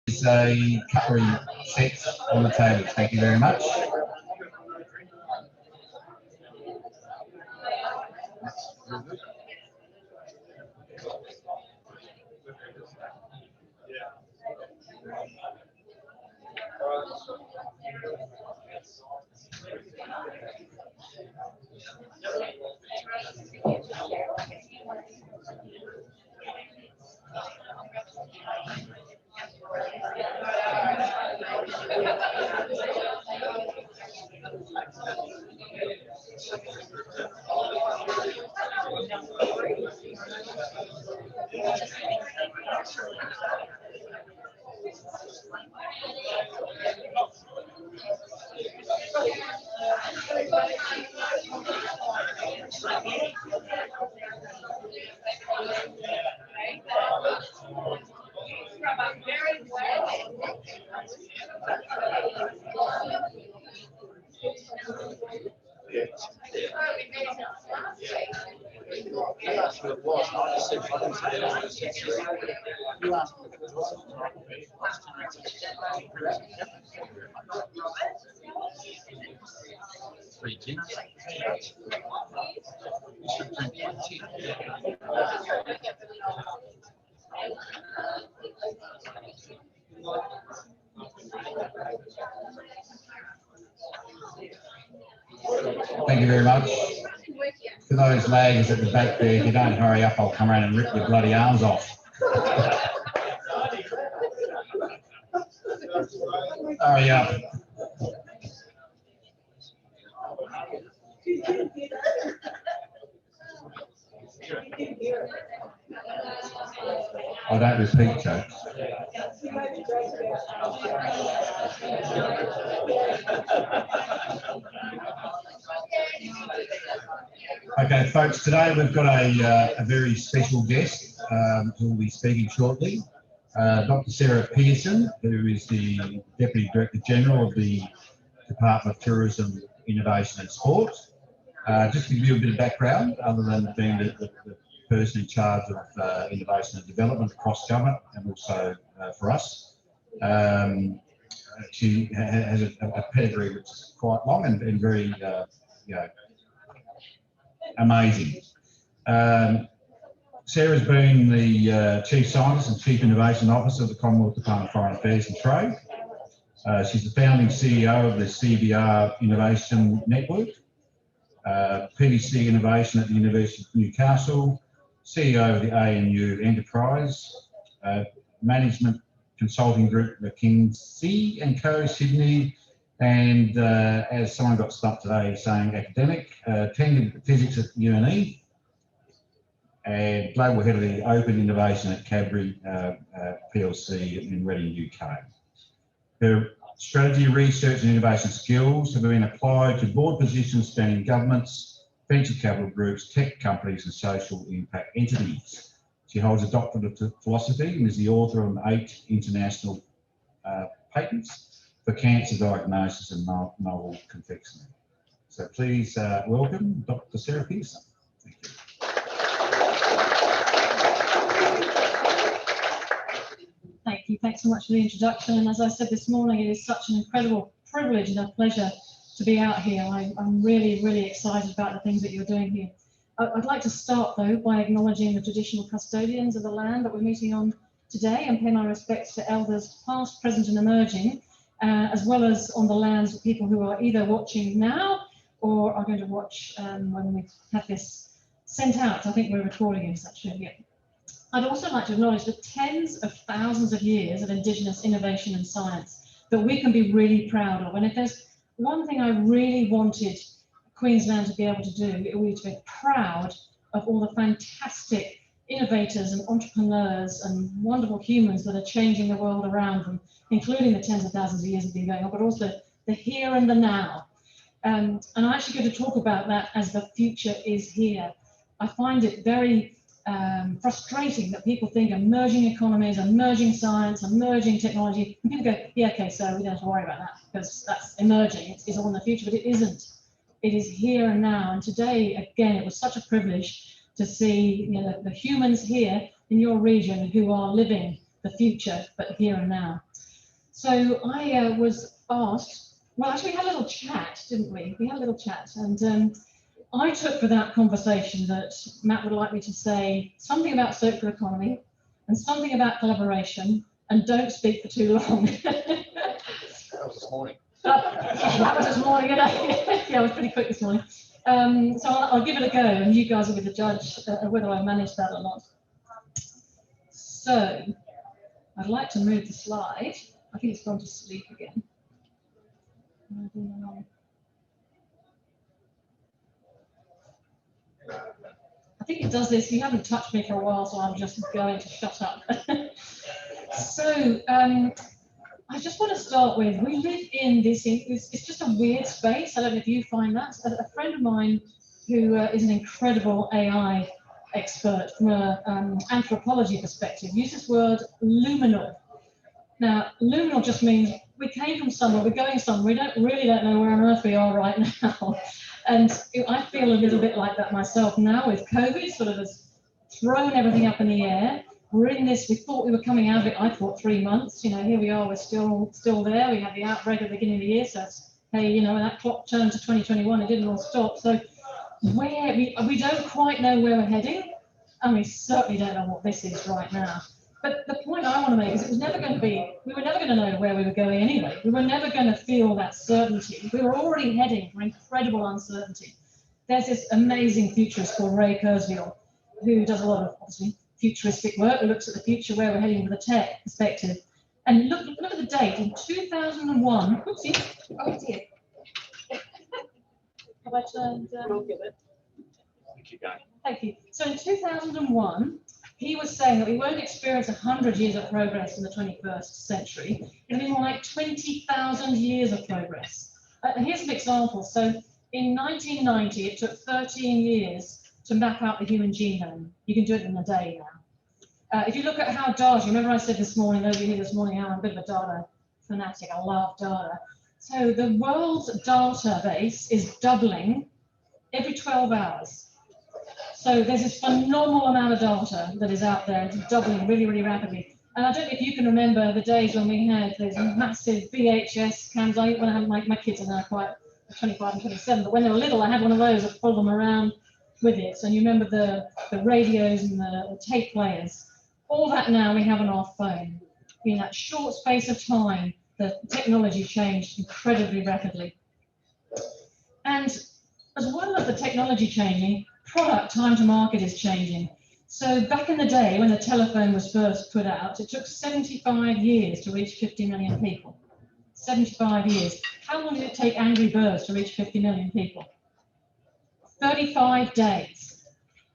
There's a cutlery set on the table. Thank you very much. Thank you very much. For those laggers at the back there, if you don't hurry up, I'll come around and rip your bloody arms off. Hurry up. I don't repeat jokes. Okay, folks, today we've got a very special guest who will be speaking shortly. Dr. Sarah Pearson, who is the Deputy Director General of the Department of Tourism, Innovation and Sport. Just to give you a bit of background, other than being the person in charge of innovation and development across government and also for us. She has a pedigree which is quite long and very, amazing. Sarah's been the Chief Scientist and Chief Innovation Officer of the Commonwealth Department of Foreign Affairs and Trade. She's the founding CEO of the CBR Innovation Network, PDC Innovation at the University of Newcastle, CEO of the ANU Enterprise, Management Consulting Group McKinsey and Co. Sydney, and as someone got stumped today saying academic, tendered physics at UNE, and global head of the Open Innovation at Cadbury PLC in Reading, UK. Her strategy, research and innovation skills have been applied to board positions spanning governments, venture capital groups, tech companies and social impact entities. She holds a doctorate of philosophy and is the author of 8 international patents for cancer diagnosis and novel confectionery. So please welcome Dr. Sarah Peterson. Thank you. Thank you. Thanks so much for the introduction. And as I said this morning, it is such an incredible privilege and a pleasure to be out here. I'm really, really excited about the things that you're doing here. I'd like to start, though, by acknowledging the traditional custodians of the land that we're meeting on today and pay my respects to elders past, present and emerging, as well as on the lands of people who are either watching now or are going to watch when we have this sent out. I think we're recording this actually. Yeah. I'd also like to acknowledge the tens of thousands of years of Indigenous innovation and science that we can be really proud of. And if there's one thing I really wanted Queensland to be able to do, it would be to be proud of all the fantastic innovators and entrepreneurs and wonderful humans that are changing the world around them, including the tens of thousands of years that have been going on, but also the here and the now. And I'm actually going to talk about that as the future is here. I find it very frustrating that people think emerging economies, emerging science, emerging technology, and people go, yeah, okay, so we don't have to worry about that because that's emerging, it's all in the future, but it isn't. It is here and now. And today, again, it was such a privilege to see the humans here in your region who are living the future, but here and now. So I was asked, well, actually we had a little chat, didn't we? We had a little chat, and I took for that conversation that Matt would like me to say something about circular economy and something about collaboration, and don't speak for too long. That was this morning. That was this morning, yeah, I was pretty quick this morning. So I'll give it a go, and you guys will be the judge of whether I managed that or not. So I'd like to move the slide. I think it's gone to sleep again. I think it does this. You haven't touched me for a while, so I'm just going to shut up. So I just want to start with, we live in this, it's just a weird space. I don't know if you find that. A friend of mine who is an incredible AI expert from an anthropology perspective used this word luminal. Now, luminal just means we came from somewhere, we're going somewhere, we don't know where on earth we are right now. And I feel a little bit like that myself now with COVID, sort of has thrown everything up in the air. We're in this, we thought we were coming out of it, I thought 3 months, you know, here we are, we're still there. We had the outbreak at the beginning of the year, so it's, hey, you know, when that clock turned to 2021, it didn't all stop. So we don't quite know where we're heading, and we certainly don't know what this is right now. But the point I want to make is it was never going to be, we were never going to know where we were going anyway. We were never going to feel that certainty. We were already heading for incredible uncertainty. There's this amazing futurist called Kurzweil, who does a lot of, obviously, futuristic work, who looks at the future, where we're heading with a tech perspective. And look at the date, in 2001, oopsie, oh dear. Have I turned, Keep going. Thank you. So in 2001, he was saying that we won't experience 100 years of progress in the 21st century. It'll be more like 20,000 years of progress. Here's an example. So in 1990, it took 13 years to map out the human genome. You can do it in a day now. If you look at how data, remember I said this morning, those of you here this morning, how I'm a bit of a data fanatic, I love data. So the world's database is doubling every 12 hours. So there's this phenomenal amount of data that is out there, it's doubling really, really rapidly. And I don't know if you can remember the days when we had those massive VHS cams. When I had my kids are now quite 25 and 27, but when they were little, I had one of those that followed them around with it. And you remember the radios and the tape players. All that now we have on our phone. In that short space of time, the technology changed incredibly rapidly. And as well as the technology changing, product time to market is changing. So back in the day when the telephone was first put out, it took 75 years to reach 50 million people. 75 years. How long did it take Angry Birds to reach 50 million people? 35 days.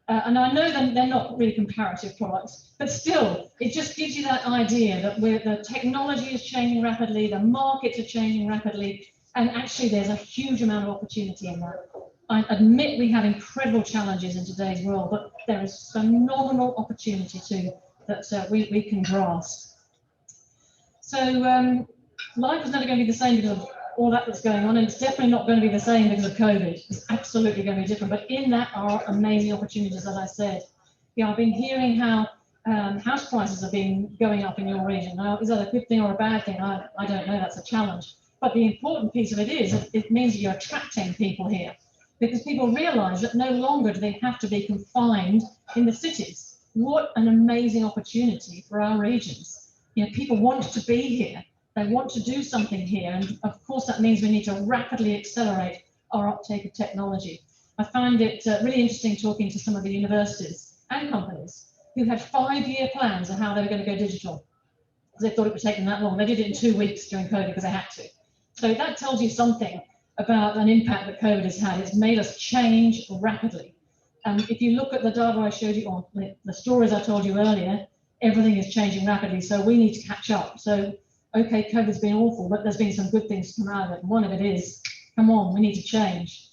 And I know that they're not really comparative products, but still, it just gives you that idea that the technology is changing rapidly, the markets are changing rapidly, and actually there's a huge amount of opportunity in that. I admit we have incredible challenges in today's world, but there is phenomenal opportunity too that we can grasp. So life is never going to be the same because of all that's going on, and it's definitely not going to be the same because of COVID. It's absolutely going to be different, but in that are amazing opportunities, as I said. Yeah, I've been hearing how house prices have been going up in your region. Now, is that a good thing or a bad thing? I don't know, that's a challenge. But the important piece of it is it means that you're attracting people here, because people realize that no longer do they have to be confined in the cities. What an amazing opportunity for our regions. You know, people want to be here. They want to do something here. And of course, that means we need to rapidly accelerate our uptake of technology. I find it really interesting talking to some of the universities and companies who had 5-year plans of how they were going to go digital. They thought it would take them that long. They did it in 2 weeks during COVID because they had to. So that tells you something about an impact that COVID has had. It's made us change rapidly. And if you look at the data I showed you, or the stories I told you earlier, everything is changing rapidly. So we need to catch up. So, okay, COVID's been awful, but there's been some good things to come out of it. One of it is, come on, we need to change.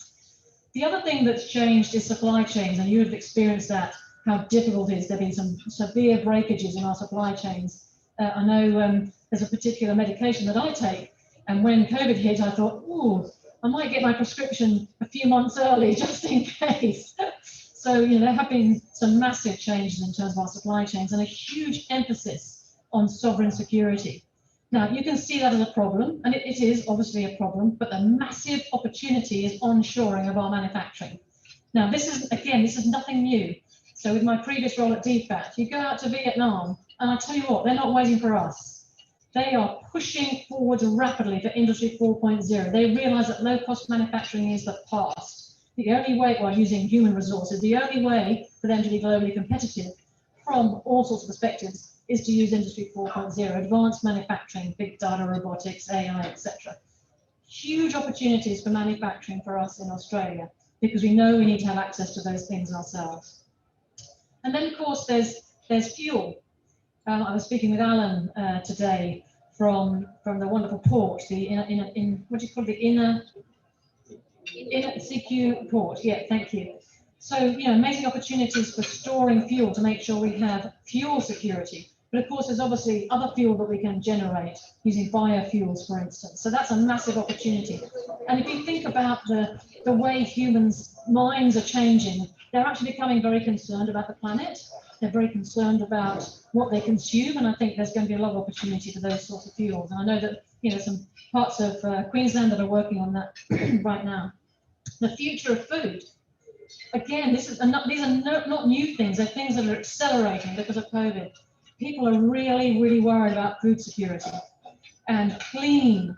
The other thing that's changed is supply chains, and you have experienced that, how difficult it is. There have been some severe breakages in our supply chains. I know there's a particular medication that I take, and when COVID hit, I thought, ooh, I might get my prescription a few months early just in case. So, you know, there have been some massive changes in terms of our supply chains and a huge emphasis on sovereign security. Now, you can see that as a problem, and it is obviously a problem, but the massive opportunity is onshoring of our manufacturing. Now, this is nothing new. So with my previous role at DFAT, you go out to Vietnam, and I tell you what, they're not waiting for us. They are pushing forward rapidly for Industry 4.0. They realize that low-cost manufacturing is the past. The only way, well, using human resources, the only way for them to be globally competitive from all sorts of perspectives is to use Industry 4.0, advanced manufacturing, big data, robotics, AI, etc. Huge opportunities for manufacturing for us in Australia, because we know we need to have access to those things ourselves. And then, of course, there's fuel. I was speaking with Alan today from the wonderful port, the what do you call it, the inner CQ port. Yeah, thank you. So, amazing opportunities for storing fuel to make sure we have fuel security. But of course, there's obviously other fuel that we can generate using biofuels, for instance. So that's a massive opportunity. And if you think about the way humans' minds are changing, they're actually becoming very concerned about the planet. They're very concerned about what they consume, and I think there's going to be a lot of opportunity for those sorts of fuels. And I know that some parts of Queensland that are working on that right now. The future of food. Again, these are not new things. They're things that are accelerating because of COVID. People are really, really worried about food security and clean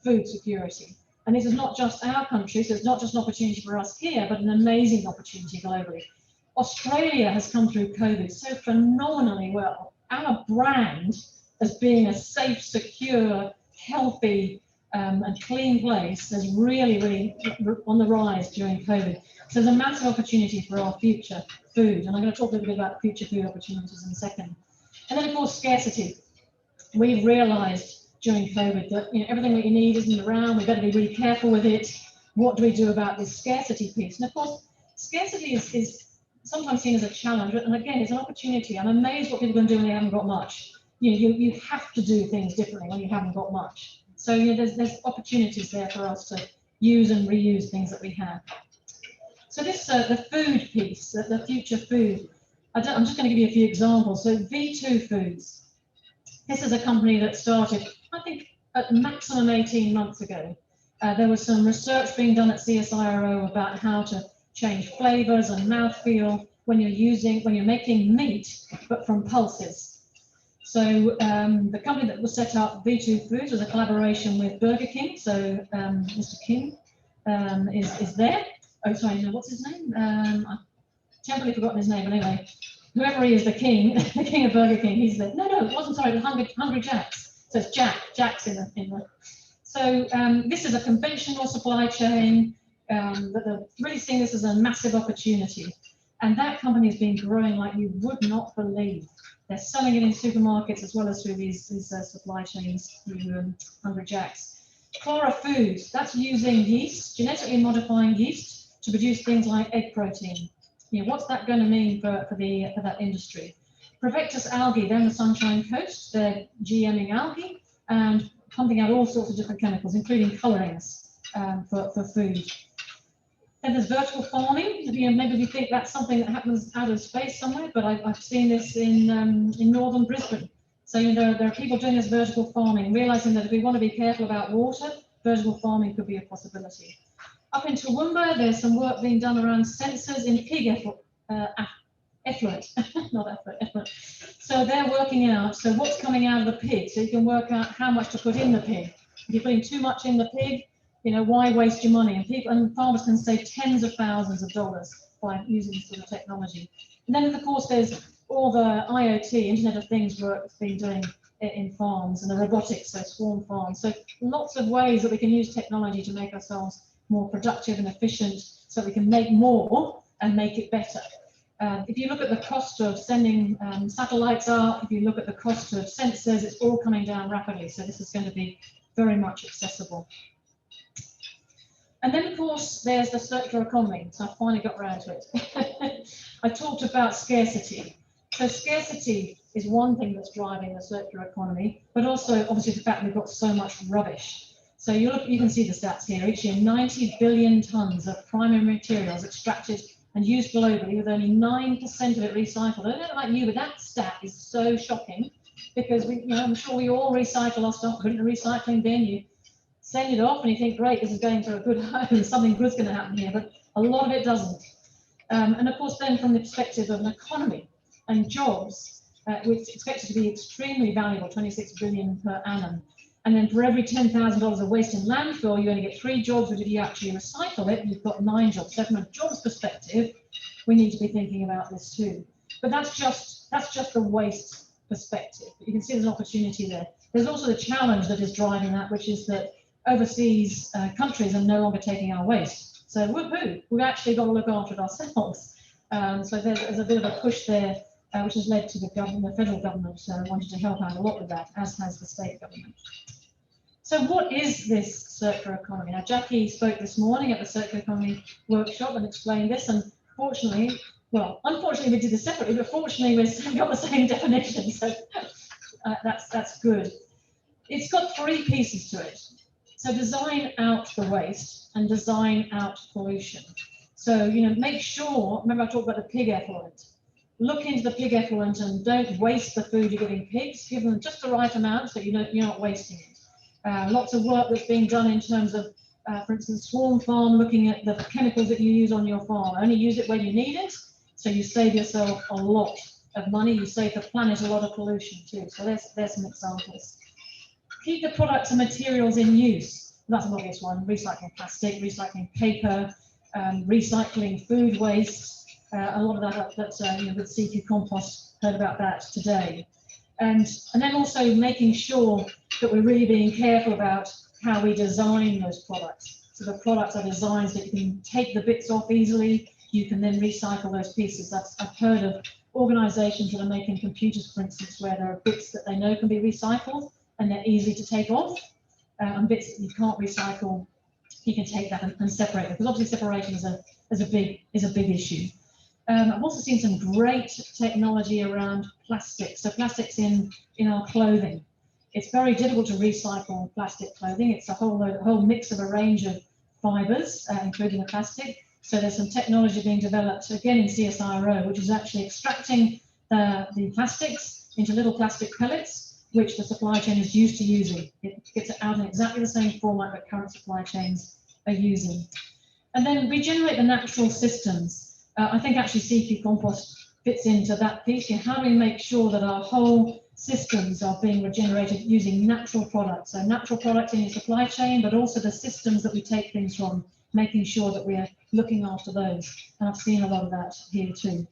food security. And this is not just our country, so it's not just an opportunity for us here, but an amazing opportunity globally. Australia has come through COVID so phenomenally well. Our brand as being a safe, secure, healthy, and clean place is really, really on the rise during COVID. So there's a massive opportunity for our future food, and I'm going to talk a little bit about future food opportunities in a second. And then, of course, scarcity. We've realised during COVID that everything that you need isn't around. We better be really careful with it. What do we do about this scarcity piece? And of course, scarcity is sometimes seen as a challenge, and again, it's an opportunity. I'm amazed what people can do when they haven't got much. You have to do things differently when you haven't got much. So there's opportunities there for us to use and reuse things that we have. So this the food piece, the future food. I'm just going to give you a few examples. So V2 Foods. This is a company that started, I think, at maximum 18 months ago. There was some research being done at CSIRO about how to change flavors and mouthfeel when you're making meat, but from pulses. So the company that was set up, V2 Foods, was a collaboration with Burger King. So Mr. King is there. Oh, sorry, no, what's his name? I've temporarily forgotten his name, but anyway, whoever he is, the king of Burger King, he's there. No, it wasn't, sorry, it was Hungry Jack's. So it's Jack's in the. So this is a conventional supply chain that they're really seeing this as a massive opportunity. And that company has been growing like you would not believe. They're selling it in supermarkets as well as through these supply chains through Hungry Jack's. Clara Foods, that's using yeast, genetically modifying yeast to produce things like egg protein. What's that going to mean for that industry? Provectus Algae, they're on the Sunshine Coast. They're GMing algae and pumping out all sorts of different chemicals, including colorings for food. Then there's vertical farming. Maybe we think that's something that happens out of space somewhere, but I've seen this in northern Brisbane. So there are people doing this vertical farming, realizing that if we want to be careful about water, vertical farming could be a possibility. Up in Toowoomba, there's some work being done around sensors in pig effluent, not effluent. So they're working out, so what's coming out of the pig, so you can work out how much to put in the pig. If you're putting too much in the pig, why waste your money? And farmers can save tens of thousands of dollars by using this sort of technology. And then, of course, there's all the IoT, Internet of Things work that's been doing in farms, and the robotics, so swarm farms. So lots of ways that we can use technology to make ourselves more productive and efficient, so we can make more and make it better. If you look at the cost of sending satellites up, if you look at the cost of sensors, it's all coming down rapidly. So this is going to be very much accessible. And then, of course, there's the circular economy. So I finally got around to it. I talked about scarcity. So scarcity is one thing that's driving the circular economy, but also obviously the fact we've got so much rubbish. So you can see the stats here. Each year, 90 billion tonnes of primary materials extracted and used globally, with only 9% of it recycled. I don't know about you, but that stat is so shocking. because I'm sure we all recycle our stuff, put it in a recycling bin, you send it off and you think, great, this is going to a good home, something good's going to happen here, but a lot of it doesn't. And of course, then from the perspective of an economy and jobs, which is expected to be extremely valuable, 26 billion per annum. And then for every $10,000 of waste in landfill, you only get 3 jobs, but if you actually recycle it, you've got 9 jobs. So from a jobs perspective, we need to be thinking about this too. But that's just the waste perspective. You can see there's an opportunity there. There's also the challenge that is driving that, which is that overseas countries are no longer taking our waste. So woohoo, we've actually got to look after it ourselves. So there's a bit of a push there, which has led to the federal government wanting to help out a lot with that, as has the state government. So what is this circular economy? Now, Jackie spoke this morning at the circular economy workshop and explained this, and fortunately, well, unfortunately we did this separately, but fortunately we've got the same definition, so that's good. It's got 3 pieces to it. So design out the waste and design out pollution. So, make sure, remember I talked about the pig effluent. Look into the pig effluent and don't waste the food you're giving pigs. Give them just the right amount so you're not wasting it. Lots of work that's being done in terms of, for instance, swarm farm, looking at the chemicals that you use on your farm. Only use it when you need it, so you save yourself a lot of money. You save the planet a lot of pollution too. So there's some examples. Keep the products and materials in use. That's an obvious one. Recycling plastic, recycling paper, recycling food waste. A lot of that with CQ compost, heard about that today. And then also making sure that we're really being careful about how we design those products. So the products are designed so that you can take the bits off easily, you can then recycle those pieces. I've heard of organisations that are making computers, for instance, where there are bits that they know can be recycled and they're easy to take off, and bits that you can't recycle, you can take that and separate them, because obviously separation is a big issue. I've also seen some great technology around plastics. So plastics in our clothing. It's very difficult to recycle plastic clothing. It's a whole mix of a range of fibres, including the plastic. So there's some technology being developed, again in CSIRO, which is actually extracting the plastics into little plastic pellets, which the supply chain is used to using. It gets it out in exactly the same format that current supply chains are using. And then regenerate the natural systems. I think actually CQ compost fits into that piece. How do we make sure that our whole systems are being regenerated using natural products? So natural products in your supply chain, but also the systems that we take things from, making sure that we're looking after those. And I've seen a lot of that here too.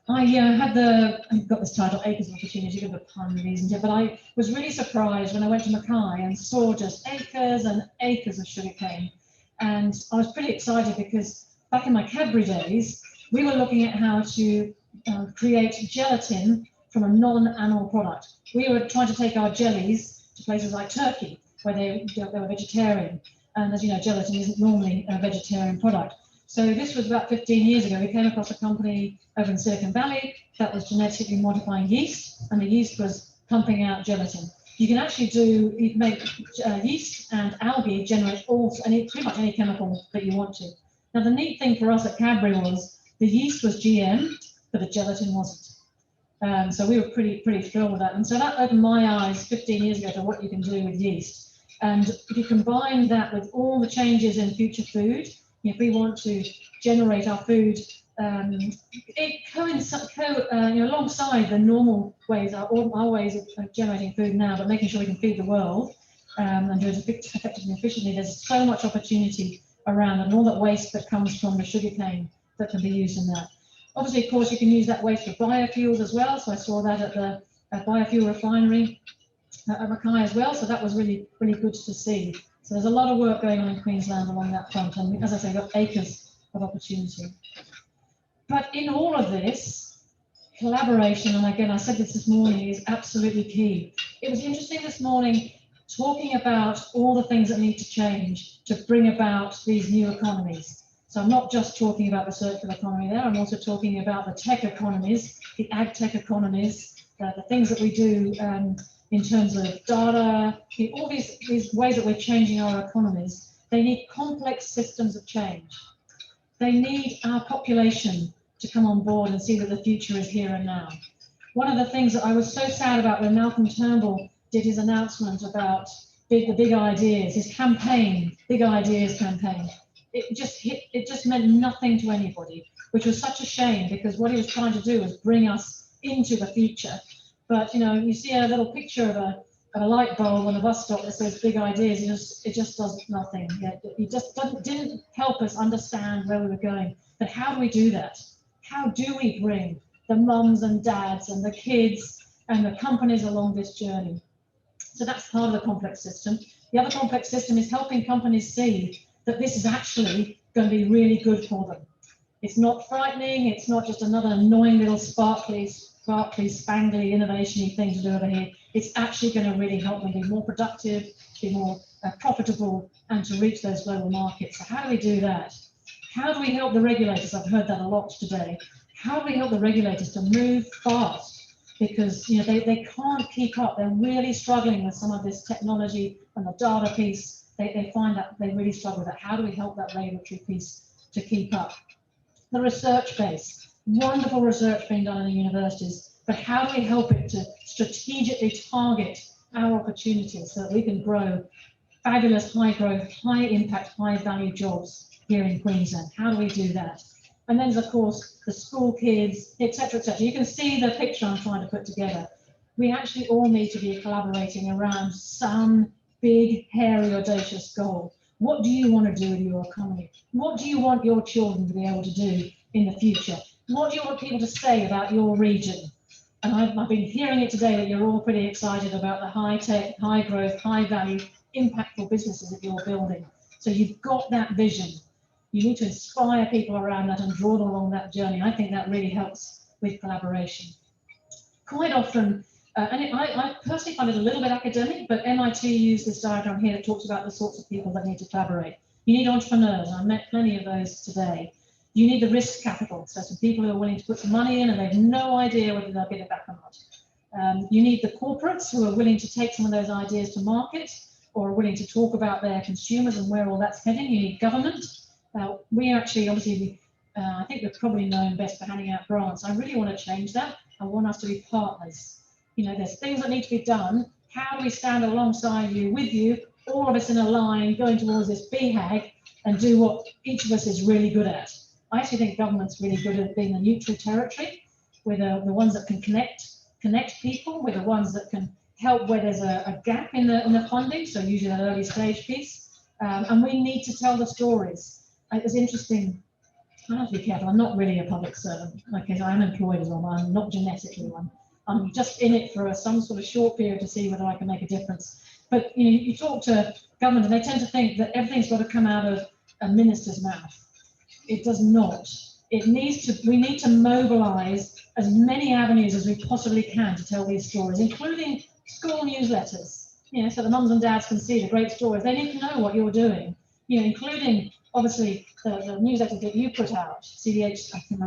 I've got this title, Acres of Opportunity, a bit of a pun reason, but I was really surprised when I went to Mackay and saw just acres and acres of sugarcane. And I was pretty excited because back in my Cadbury days, we were looking at how to create gelatin from a non-animal product. We were trying to take our jellies to places like Turkey, where they were vegetarian. And as you know, gelatin isn't normally a vegetarian product. So this was about 15 years ago. We came across a company over in Silicon Valley that was genetically modifying yeast, and the yeast was pumping out gelatin. You can actually make yeast and algae generate pretty much any chemical that you want to. Now, the neat thing for us at Cadbury was the yeast was GM, but the gelatin wasn't. So we were pretty thrilled with that. And so that opened my eyes 15 years ago to what you can do with yeast. And if you combine that with all the changes in future food, if we want to generate our food, it alongside the normal ways, our ways of generating food now, but making sure we can feed the world and do it effectively and efficiently, there's so much opportunity around, and all that waste that comes from the sugarcane that can be used in that. Obviously, of course, you can use that waste for biofuels as well. So I saw that at the biofuel refinery at Mackay as well. So that was really good to see. So there's a lot of work going on in Queensland along that front, and as I say, we've got acres of opportunity. But in all of this, collaboration, and again, I said this morning, is absolutely key. It was interesting this morning talking about all the things that need to change to bring about these new economies. So I'm not just talking about the circular economy there, I'm also talking about the tech economies, the ag tech economies, the things that we do in terms of data, all these ways that we're changing our economies. They need complex systems of change. They need our population to come on board and see that the future is here and now. One of the things that I was so sad about when Malcolm Turnbull did his announcement about the big ideas, his campaign, big ideas campaign, it just meant nothing to anybody, which was such a shame, because what he was trying to do was bring us into the future. But you see a little picture of a light bulb on a bus stop that says big ideas, it just does nothing. It just didn't help us understand where we were going. But how do we do that? How do we bring the mums and dads and the kids and the companies along this journey? So that's part of the complex system. The other complex system is helping companies see that this is actually going to be really good for them. It's not frightening. It's not just another annoying little sparkly, spangly, innovation-y thing to do over here. It's actually going to really help them be more productive, be more profitable, and to reach those global markets. So how do we do that? How do we help the regulators? I've heard that a lot today. How do we help the regulators to move fast? Because they can't keep up. They're really struggling with some of this technology and the data piece. They find that they really struggle with that. How do we help that regulatory piece to keep up? The research base, wonderful research being done in the universities, but how do we help it to strategically target our opportunities so that we can grow fabulous high growth, high impact, high value jobs here in Queensland? How do we do that? And then there's, of course, the school kids, etc., etc. You can see the picture I'm trying to put together. We actually all need to be collaborating around some big, hairy, audacious goal. What do you want to do with your economy? What do you want your children to be able to do in the future? What do you want people to say about your region? And I've been hearing it today that you're all pretty excited about the high tech, high growth, high value, impactful businesses that you're building. So you've got that vision. You need to inspire people around that and draw them along that journey. I think that really helps with collaboration. Quite often, I personally find it a little bit academic, but MIT used this diagram here that talks about the sorts of people that need to collaborate. You need entrepreneurs, and I met plenty of those today. You need the risk capital, so some people who are willing to put some money in and they have no idea whether they'll get it back or not. You need the corporates who are willing to take some of those ideas to market or are willing to talk about their consumers and where all that's heading. You need government. We actually, obviously, I think we're probably known best for handing out grants. I really want to change that. I want us to be partners. There's things that need to be done. How do we stand alongside you, with you, all of us in a line, going towards this BHAG and do what each of us is really good at? I actually think government's really good at being a neutral territory. We're the ones that can connect people. We're the ones that can help where there's a gap in the funding, so usually that early stage piece. And we need to tell the stories. It was interesting. I have to be careful. I'm not really a public servant. Okay, so I am employed as well, but I'm not genetically one. I'm just in it for some sort of short period to see whether I can make a difference. But you talk to government and they tend to think that everything's got to come out of a minister's mouth. It does not. We need to mobilise as many avenues as we possibly can to tell these stories, including school newsletters. So the mums and dads can see the great stories. They need to know what you're doing. Including obviously the newsletter that you put out, CHDC.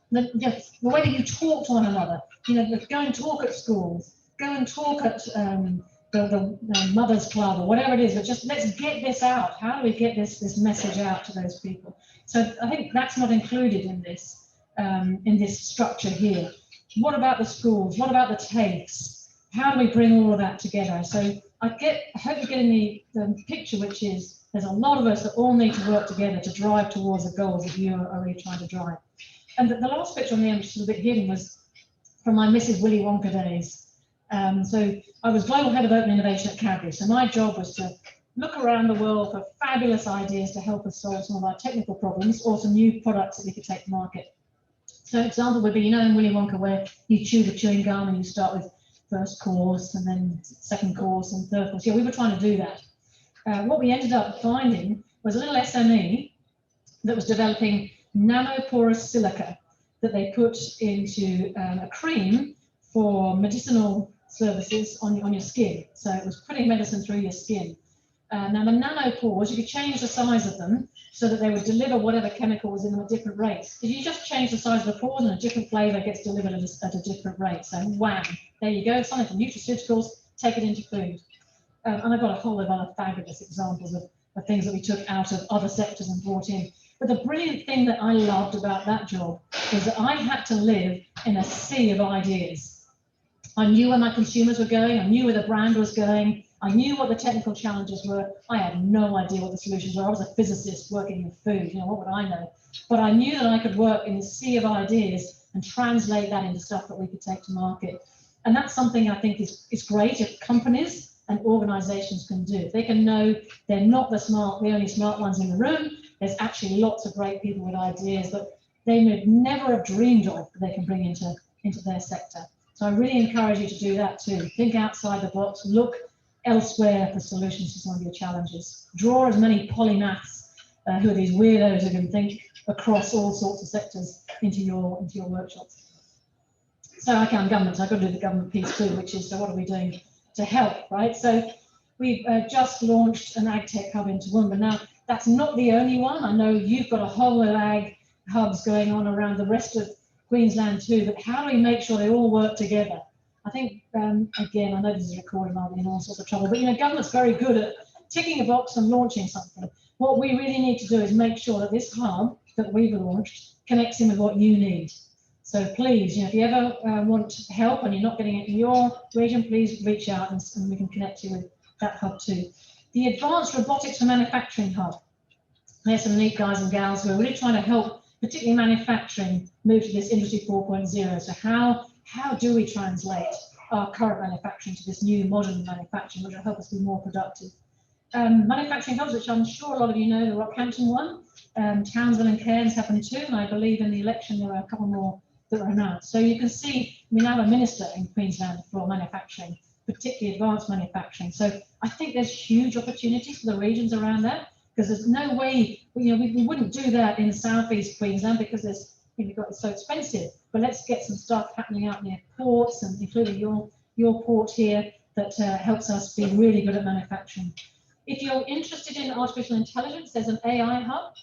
The way that you talk to one another, go and talk at schools, go and talk at the Mothers Club or whatever it is, but just let's get this out. How do we get this message out to those people? So I think that's not included in this structure here. What about the schools? What about the TAFEs? How do we bring all of that together? So I hope you're getting the picture, which is there's a lot of us that all need to work together to drive towards the goals that you are really trying to drive. And the last picture on the end, which is a bit hidden, was from my Mrs. Willy Wonka days. So I was Global Head of Open Innovation at Cadbury. So my job was to look around the world for fabulous ideas to help us solve some of our technical problems or some new products that we could take to market. So an example would be, in Willy Wonka, where you chew the chewing gum and you start with first course and then second course and third course. Yeah, we were trying to do that. What we ended up finding was a little SME that was developing nanoporous silica that they put into a cream for medicinal services on your skin. So it was putting medicine through your skin. Now the nanopores, you could change the size of them so that they would deliver whatever chemical was in them at different rates. If you just change the size of the pores and a different flavour gets delivered at a different rate. So wham, there you go, something from nutraceuticals, take it into food. And I've got a whole lot of other fabulous examples of things that we took out of other sectors and brought in. But the brilliant thing that I loved about that job was that I had to live in a sea of ideas. I knew where my consumers were going, I knew where the brand was going, I knew what the technical challenges were. I had no idea what the solutions were. I was a physicist working in food, what would I know? But I knew that I could work in a sea of ideas and translate that into stuff that we could take to market. And that's something I think is great if companies and organizations can do. They can know they're not the only smart ones in the room. There's actually lots of great people with ideas that they would never have dreamed of that they can bring into their sector. So I really encourage you to do that too. Think outside the box, look elsewhere for solutions to some of your challenges. Draw as many polymaths, who are these weirdos who can think across all sorts of sectors into your workshops. So I'm government, so I've got to do the government piece too, which is, so what are we doing to help, right? So we've just launched an ag tech hub in Toowoomba. Now, that's not the only one. I know you've got a whole of ag hubs going on around the rest of Queensland too, but how do we make sure they all work together? I think, again, I know this is recorded, I'll be in all sorts of trouble, but government's very good at ticking a box and launching something. What we really need to do is make sure that this hub that we've launched connects in with what you need. So please, if you ever want help and you're not getting it in your region, please reach out and we can connect you with that hub too. The Advanced Robotics for Manufacturing Hub. There's some neat guys and gals who are really trying to help, particularly manufacturing, move to this Industry 4.0. So how do we translate our current manufacturing to this new modern manufacturing, which will help us be more productive? Manufacturing hubs, which I'm sure a lot of you know, the Rockhampton one, Townsville and Cairns happened too, and I believe in the election there were a couple more that were announced. So you can see we now have a minister in Queensland for manufacturing, particularly advanced manufacturing. So I think there's huge opportunities for the regions around that, because there's no way, we wouldn't do that in southeast Queensland because it's so expensive. But let's get some stuff happening out near ports, and including your port here, that helps us be really good at manufacturing. If you're interested in artificial intelligence, there's an AI hub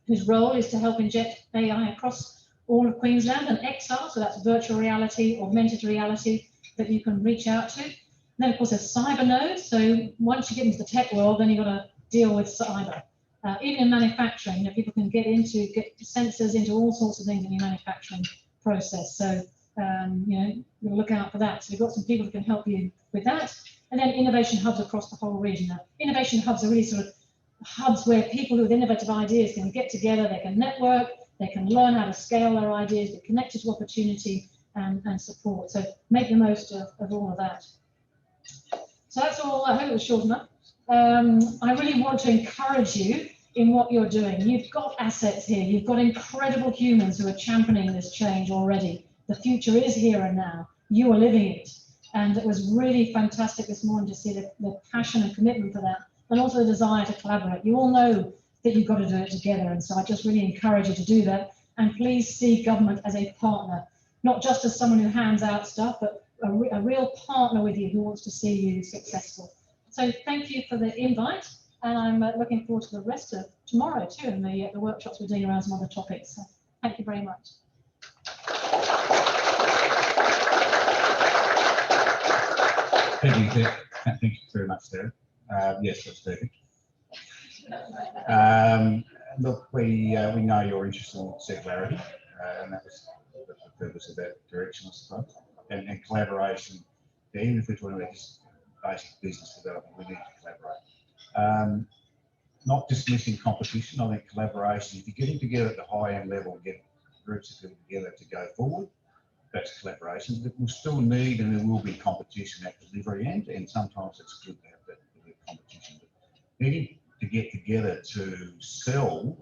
whose role is to help inject AI across all of Queensland, and XR, so that's virtual reality, augmented reality, that you can reach out to. And then, of course, there's cyber nodes. So once you get into the tech world, then you've got to deal with cyber. Even in manufacturing, people can get sensors into all sorts of things in your manufacturing process. So, we'll look out for that. So we've got some people who can help you with that. And then innovation hubs across the whole region. Now, innovation hubs are really sort of hubs where people with innovative ideas can get together, they can network, they can learn how to scale their ideas, get connected to opportunity and support. So make the most of all of that. So that's all. I hope it was short enough. I really want to encourage you in what you're doing. You've got assets here. You've got incredible humans who are championing this change already. The future is here and now. You are living it. And it was really fantastic this morning to see the passion and commitment for that, and also the desire to collaborate. You all know that you've got to do it together, and so I just really encourage you to do that. And please see government as a partner, not just as someone who hands out stuff, but a real partner with you who wants to see you successful. So thank you for the invite, and I'm looking forward to the rest of tomorrow too, and the workshops we're doing around some other topics. So thank you very much. Thank you very much, Sarah. Yes, that's perfect. Look, we know you're interested in circularity, and that was the purpose of that direction, I suppose. And collaboration, even if we're talking about just basic business development, we need to collaborate. Not dismissing competition, I think collaboration, if you're getting together at the high-end level, get groups of people together to go forward, that's collaboration. But we'll still need, and there will be competition at the delivery end, and sometimes it's good to have that competition. But needing to get together to sell,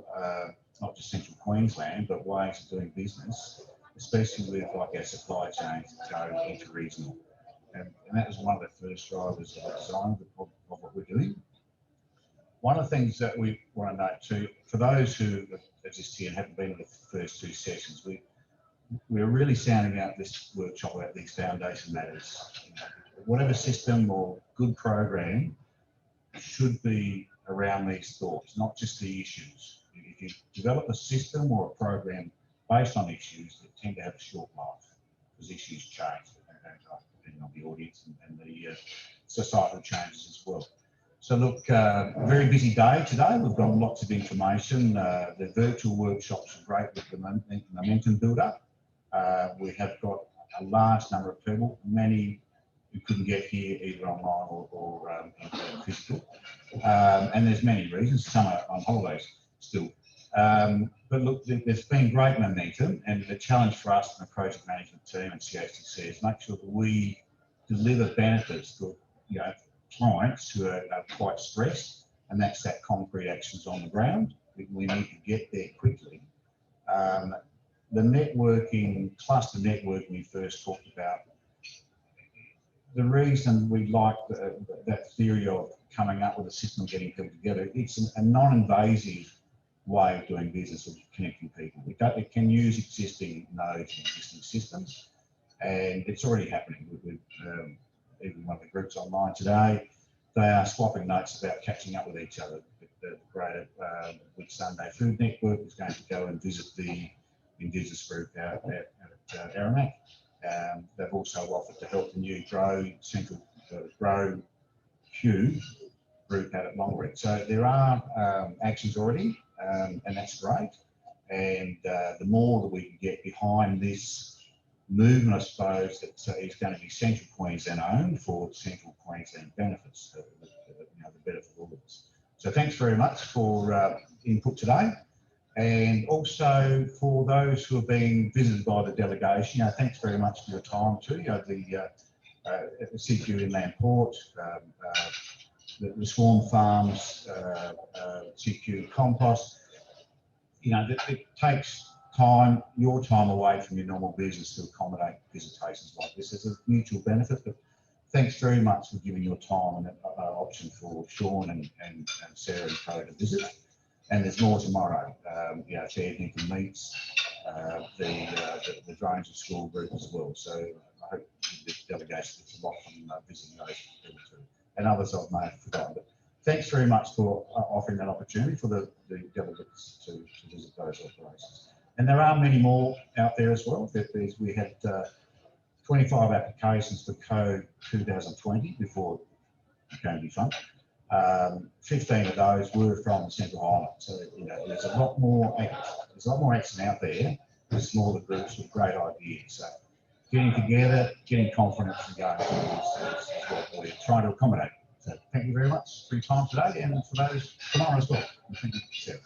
not just Central Queensland, but ways of doing business, especially with like our supply chains that go inter-regional. And that was one of the first drivers of the design of what we're doing. One of the things that we want to note too, for those who are just here and haven't been to the first two sessions, we're really sounding out this workshop about these foundation matters. Whatever system or good program should be around these thoughts, not just the issues. If you develop a system or a program based on issues, that tend to have a short life because issues change depending on the audience and the societal changes as well. So look, very busy day today. We've got lots of information. The virtual workshops are great with the momentum build-up. We have got a large number of people, many who couldn't get here either online or in physical. And there's many reasons. Some are on holidays still. But look, there's been great momentum, and the challenge for us and the project management team and CACC is make sure that we deliver benefits to clients who are quite stressed, and that's that concrete actions on the ground. We need to get there quickly. The networking, cluster networking we first talked about, the reason we like that theory of coming up with a system of getting people together, it's a non-invasive way of doing business, of connecting people. It can use existing nodes and existing systems, and it's already happening. Even one of the groups online today, they are swapping notes about catching up with each other. The greater Whitsunday Food Network is going to go and visit the Indigenous group out at Aramac. They've also offered to help the new Central Grow Q group out at Longreach. So there are actions already, and that's great. And the more that we can get behind this movement, I suppose, that is going to be Central Queensland owned for Central Queensland benefits, the benefit of all of us. So thanks very much for input today. And also for those who have been visited by the delegation, thanks very much for your time too. The CQ Inland Port, the Swarm Farms, CQ Compost, it takes time, your time away from your normal business to accommodate visitations like this. It's a mutual benefit, but thanks very much for giving your time and an option for Sean and Sarah and Co to visit. And there's more tomorrow. Chair Hinton meets the Drones and School group as well. So I hope the delegation gets a lot from visiting those people too. And others I may have forgotten. But thanks very much for offering that opportunity for the delegates to visit those operations. And there are many more out there as well. We had 25 applications for Code 2020 before it became defunct. 15 of those were from the Central Highland. So there's a lot more action out there with smaller groups with great ideas. So getting together, getting confidence and going forward is what we're trying to accommodate. So thank you very much for your time today, and for those tomorrow as well. And thank you, Sarah.